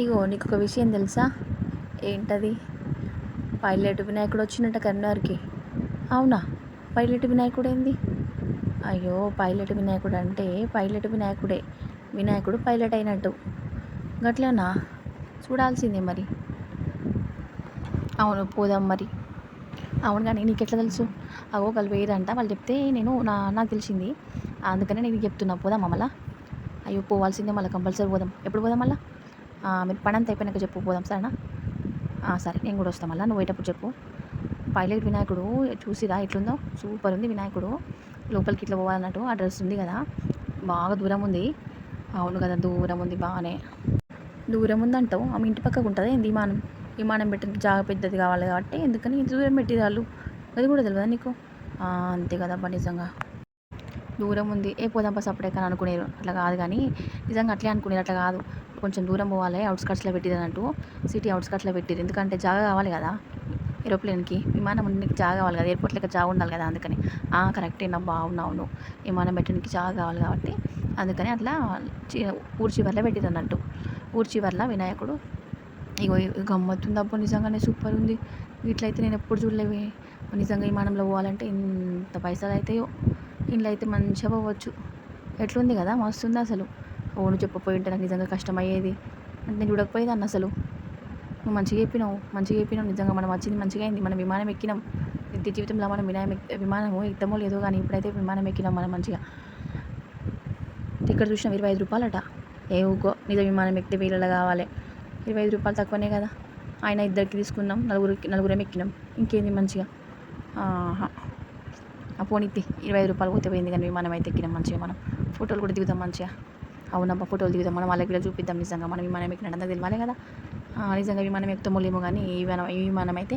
ఇగో నీకొక విషయం తెలుసా? ఏంటది? పైలట్ వినాయకుడు వచ్చిండట కరీంనగర్‌కి. అవునా? పైలట్ వినాయకుడేంది? అయ్యో! పైలట్ వినాయకుడు అంటే పైలట్ వినాయకుడే. వినాయకుడు పైలట్ అయినట్టు. గట్లనా? చూడాల్సిందే మరి. అవును, పోదాం మరి. అవును గానీ నీకెట్లా తెలుసు? అగో వాళ్ళు పోయిర్రంట. వాళ్ళు చెప్తే నాకు తెలిసింది. అందుకనే నేను నీకు చెప్తున్నా. పోదామా మళ్ళా? అయ్యో! పోవాల్సిందే మళ్ళా, కంపల్సరీ పోదాం. ఎప్పుడు పోదాం మళ్ళా? మీరు పనంతా అయిపోయినాక చెప్పు, పోదాం. సరేనా? సరే, నేను కూడా వస్తా మళ్ళా. నువ్వు పోయేటప్పుడు చెప్పు. పైలట్ వినాయకుడు చూసిరా ఎట్లుందో? సూపర్ ఉంది వినాయకుడు. లోపలికి ఇట్లా పోవాలన్నట్టు ఆ డ్రెస్ ఉంది కదా, బాగా దూరం ఉంది. అవును కదా, దూరం ఉంది బాగానే. దూరం ఉందంటావు? ఆమె ఇంటి పక్కకు ఉంటుంది ఏంది విమానం? విమానం పెట్టడానికి జాగా పెద్దది కావాలి కాబట్టి ఎందుకని ఇంత దూరం పెట్టిరు వాళ్ళు. అది కూడా తెలియదా నీకు? అంతే కదబ్బా, నిజంగా దూరం ఉంది. పోదాం బస్ అప్పుడే కానీ అనుకునేరు. అట్లా కాదు కానీ నిజంగా అట్లే అనుకునేరు. అట్లా కాదు, కొంచెం దూరం పోవాలి. అవుట్స్కట్స్లో పెట్టిరు అన్నట్టు, సిటీ అవుట్స్కట్స్లో పెట్టిరు. ఎందుకంటే జాగా కావాలి కదా ఏరోప్లేన్కి. విమానం ఉండడానికి జాగా కావాలి కదా, ఎయిర్పోర్ట్ లెక్క జాగా ఉండాలి కదా, అందుకని. కరెక్టే నా, బాగున్నావును. విమానం పెట్టడానికి జాగా కావాలి కాబట్టి అందుకని అట్లా ఊరి చివర్లో పెట్టిరు అన్నట్టు. ఊరి చివర్లో వినాయకుడు. ఇగో గమ్మత్తుందబ్బా, నిజంగానే సూపర్ ఉంది. ఇట్లయితే నేను ఎప్పుడు చూడలేవే. నిజంగా విమానంలో పోవాలంటే ఇంత పైసలు అవుతాయో. ఇంట్లో అయితే మంచిగా పోవచ్చు. ఎట్లుంది కదా, మస్తుంది అసలు. నువ్వు చెప్పపోయి ఉంటే నాకు నిజంగా కష్టమయ్యేది. అంటే నేను చూడకపోయేదాన్ని అసలు. నువ్వు మంచిగా చెప్పినావు. నిజంగా మనం వచ్చింది మంచిగా అయింది. మనం విమానం ఎక్కినాం. నిత్య జీవితంలో మనం విమానము ఎక్కితామో లేదో కానీ ఇప్పుడైతే విమానం ఎక్కినాం మనం మంచిగా. టికెట్ చూసినాం, ₹25 ఊకో, నిజం విమానం ఎక్కితే వేలలో కావాలి. ₹25 తక్కువనే కదా. ఆయన ఇద్దరికి తీసుకున్నాం, నలుగురం ఎక్కినాం. ఇంకేంది మంచిగా. పోనీతి, ₹25 పోతే పోయింది కానీ విమానం అయితే ఎక్కినాం మంచిగా. మనం ఫోటోలు కూడా దిగుతాం మంచిగా. అవునబ్బా, ఫోటోలు దిగుతాం. మనం వాళ్ళకి కూడా చూపిద్దాం. నిజంగా మనం విమానం ఎక్కినట్టు అందరికి తెలియాలి కదా. నిజంగా విమానం ఎక్కుతామో లేమో కానీ ఈ విమానం అయితే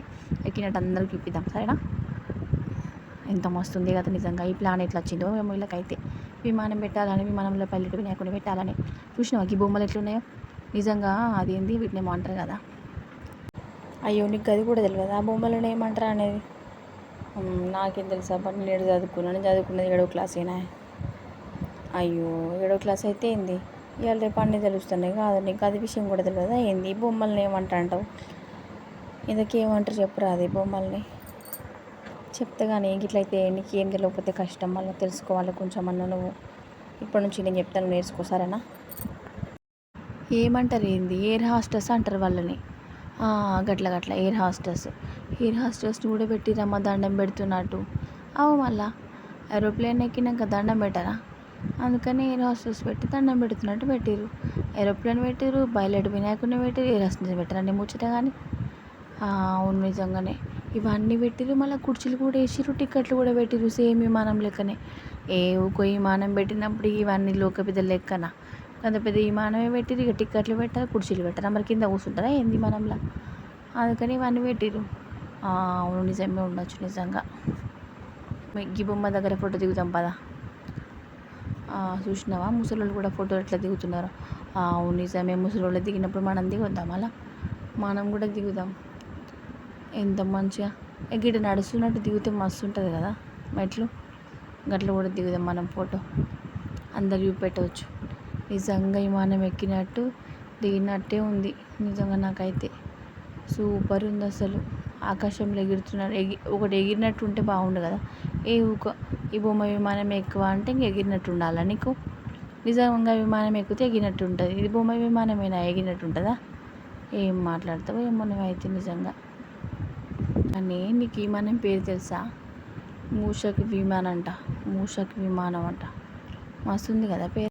ఎక్కినట్టు అందరికి చూపిద్దాం. సరేనా? ఎంత మస్తుంది కదా నిజంగా. ఈ ప్లాన్ ఎట్లా వచ్చిందో వీళ్ళకైతే, విమానం పెట్టాలని, విమానంలో పైలట్ వినాయకుడిని పెట్టాలని. చూసినావా ఈ బొమ్మలు ఎట్లున్నాయో? నిజంగా అదేంది, వీటిని ఏమంటారు కదా. అయ్యో, నీకు అది కూడా తెలియదు ఆ బొమ్మలను ఏమంటారా అనేది? నాకేం తెలుసా అబ్బా, నేను చదువుకున్నది 7వ క్లాసేనా. అయ్యో, 7వ క్లాస్ అయితే ఏంది, ఇవాళ రేపు అన్నీ తెలుస్తున్నాయి కాదు. నీకు అది విషయం కూడా తెలియదా ఏంది? ఈ బొమ్మల్ని ఏమంటా అంటావు? ఇందుకేమంటారు చెప్పురా అది బొమ్మల్ని. చెప్తే కానీ ఇట్లయితే నీకు ఏం తెలియకపోతే కష్టం. మళ్ళీ తెలుసుకోవాలి కొంచెం అన్న నువ్వు. ఇప్పటి నుంచి నేను చెప్తాను, నేర్చుకో. సరేనా? ఏమంటారు ఏంది, ఎయిర్ హాస్టెస్ అంటారు వాళ్ళని. గట్ల ఎయిర్ హాస్టెస్ కూడా పెట్టిరమ్మా దండం పెడుతున్నట్టు. మళ్ళా ఏరోప్లేన్ ఎక్కినాక దండం పెట్టరా? అందుకని ఎయిర్ హాస్టెస్ పెట్టి దండం పెడుతున్నట్టు పెట్టిరు. ఏరోప్లేన్ పెట్టిరు, పైలట్ వినాయకుడిని పెట్టిరు, ఎయిర్ హాస్టెస్ పెట్టారండి ముచ్చట కానీ. అవును, నిజంగానే ఇవన్నీ పెట్టిరు. మళ్ళీ కుర్చీలు కూడా వేసిరు, టికెట్లు కూడా పెట్టిరు సేమ్ విమానం లెక్కనే. ఊకో విమానం పెట్టినప్పుడు ఇవన్నీ లోక పెద్ద లెక్కన. అంత పెద్ద విమానమే పెట్టిరు, ఇక టికెట్లు పెట్టారు, కుర్చీలు పెట్టారు. మరి కింద కూర్చుంటారా ఏంది విమానంలో? అందుకని ఇవన్నీ పెట్టిరు. అవును, నిజమే ఉండొచ్చు నిజంగా. ఈ బొమ్మ దగ్గర ఫోటో దిగుతాం పదా. చూసినావా ముసలోళ్ళు కూడా ఫోటో ఎట్లా దిగుతున్నారు? అవును, నిజమే. ముసలోళ్ళు దిగినప్పుడు మనం దిగొద్దాం అలా. మనం కూడా దిగుదాం. ఎంత మంచిగా గిట్ట నడుస్తున్నట్టు దిగితే మస్తు ఉంటుంది కదా మెట్లు. గట్ల కూడా దిగుదాం మనం ఫోటో. అందరు చూపెట్టవచ్చు. నిజంగా విమానం ఎక్కినట్టు దిగినట్టే ఉంది నిజంగా. నాకైతే సూపర్ ఉంది అసలు. ఆకాశంలో ఎగురుతున్నారు. ఒకటి ఎగిరినట్టు ఉంటే బాగుండు కదా. ఈ బొమ్మ విమానం ఎక్కువ అంటే ఇంక ఎగిరినట్టు ఉండాలా నీకు? నిజంగా విమానం ఎక్కితే ఎగిరినట్టు ఉంటుంది. ఇది బొమ్మ విమానమేనా ఎగిరినట్టు ఉంటుందా? ఏం మాట్లాడతావు ఏమో నువ్వైతే నిజంగా. కానీ నీకు విమానం పేరు తెలుసా? మూషక్ విమానం అంట. మస్తు ఉంది కదా పేరు.